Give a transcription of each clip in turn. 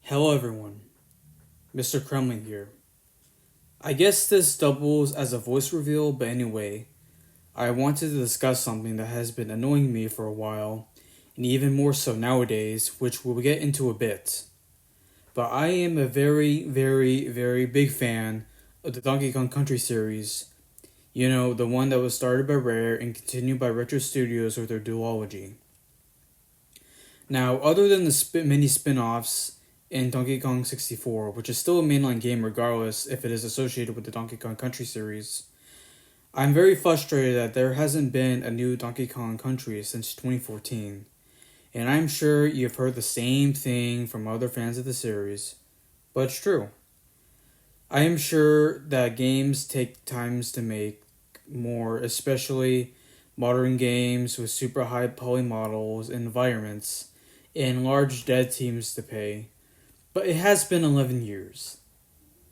Hello everyone, Mr. Kremling here. I guess this doubles as a voice reveal, but anyway, I wanted to discuss something that has been annoying me for a while, and even more so nowadays, which we'll get into a bit. But I am a very big fan of the Donkey Kong Country series. You know, the one that was started by Rare and continued by Retro Studios with their duology. Now, other than the many spin offs, in Donkey Kong 64, which is still a mainline game regardless if it is associated with the Donkey Kong Country series. I'm very frustrated that there hasn't been a new Donkey Kong Country since 2014, and I'm sure you've heard the same thing from other fans of the series, but it's true. I am sure that games take times to make more, especially modern games with super high poly models and environments, and large dev teams to pay. But it has been 11 years.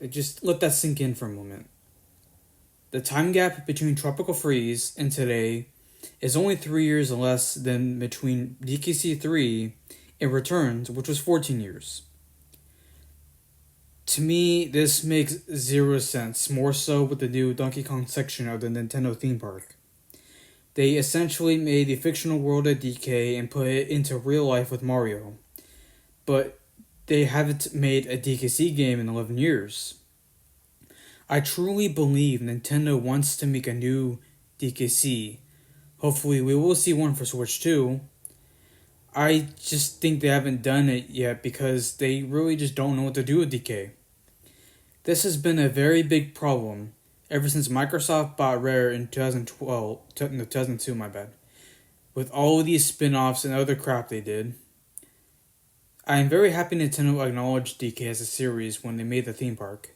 Just let that sink in for a moment. The time gap between Tropical Freeze and today is only 3 years less than between DKC 3 and Returns, which was 14 years. To me, this makes zero sense, more so with the new Donkey Kong section of the Nintendo theme park. They essentially made the fictional world of DK and put it into real life with Mario. But they haven't made a DKC game in 11 years. I truly believe Nintendo wants to make a new DKC. Hopefully we will see one for Switch too. I just think they haven't done it yet because they really just don't know what to do with DK. This has been a very big problem ever since Microsoft bought Rare in 2002, my bad. With all of these spin-offs and other crap they did. I am very happy Nintendo acknowledged DK as a series when they made the theme park.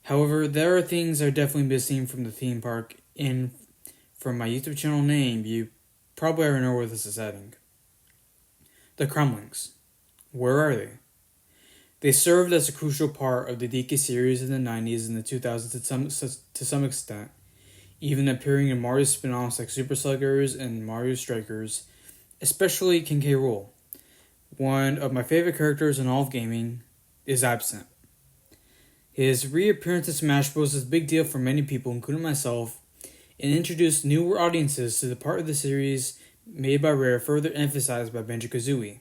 However, there are things that are definitely missing from the theme park, and from my YouTube channel name, you probably already know where this is heading. The Kremlings. Where are they? They served as a crucial part of the DK series in the 90s and the 2000s to some extent, even appearing in Mario spin-offs like Super Sluggers and Mario Strikers, especially King K. Rool. One of my favorite characters in all of gaming is absent. His reappearance in Smash Bros. Is a big deal for many people, including myself, and introduced newer audiences to the part of the series made by Rare, further emphasized by Banjo-Kazooie.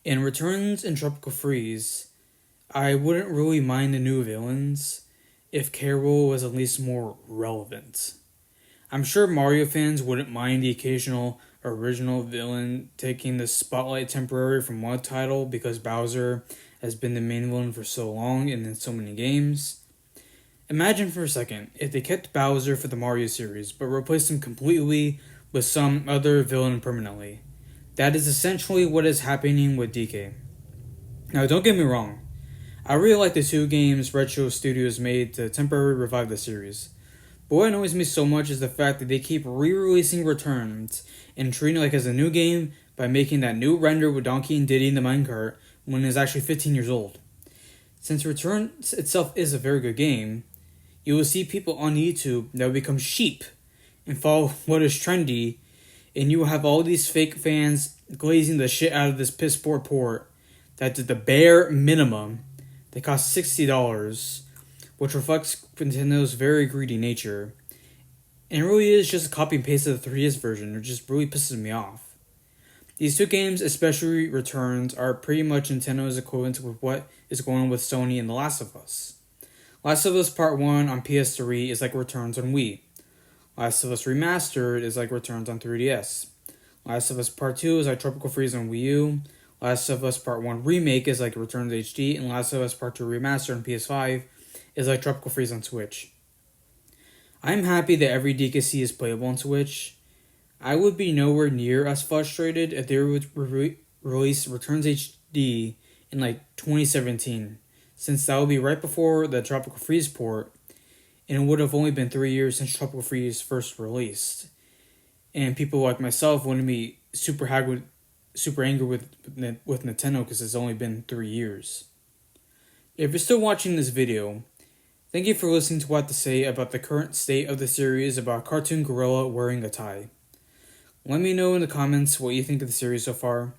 In Returns and Tropical Freeze, I wouldn't really mind the new villains if K. Rool was at least more relevant. I'm sure Mario fans wouldn't mind the occasional original villain taking the spotlight temporarily from one title because Bowser has been the main villain for so long and in so many games. Imagine for a second if they kept Bowser for the Mario series but replaced him completely with some other villain permanently. That is essentially what is happening with DK. Now don't get me wrong, I really like the two games Retro Studios made to temporarily revive the series. But what annoys me so much is the fact that they keep re-releasing Returns and treating it like as a new game by making that new render with Donkey and Diddy in the minecart when it's actually 15 years old. Since Returns itself is a very good game, you will see people on YouTube that will become sheep and follow what is trendy, and you will have all these fake fans glazing the shit out of this piss poor port that did the bare minimum. They cost $60, which reflects Nintendo's very greedy nature. And it really is just a copy and paste of the 3DS version, which just really pisses me off. These two games, especially Returns, are pretty much Nintendo's equivalent with what is going on with Sony and The Last of Us. Last of Us Part 1 on PS3 is like Returns on Wii. Last of Us Remastered is like Returns on 3DS. Last of Us Part 2 is like Tropical Freeze on Wii U. Last of Us Part 1 Remake is like Returns HD. And Last of Us Part 2 Remastered on PS5 is like Tropical Freeze on Switch. I'm happy that every DKC is playable on Switch. I would be nowhere near as frustrated if they would release Returns HD in like 2017, since that would be right before the Tropical Freeze port, and it would have only been 3 years since Tropical Freeze first released. And people like myself wouldn't be super angry with Nintendo because it's only been 3 years. If you're still watching this video, thank you for listening to what I have to say about the current state of the series about a cartoon gorilla wearing a tie. Let me know in the comments what you think of the series so far.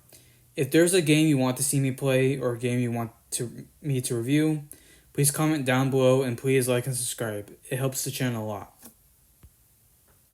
If there's a game you want to see me play or a game you want me to review, please comment down below and please like and subscribe. It helps the channel a lot.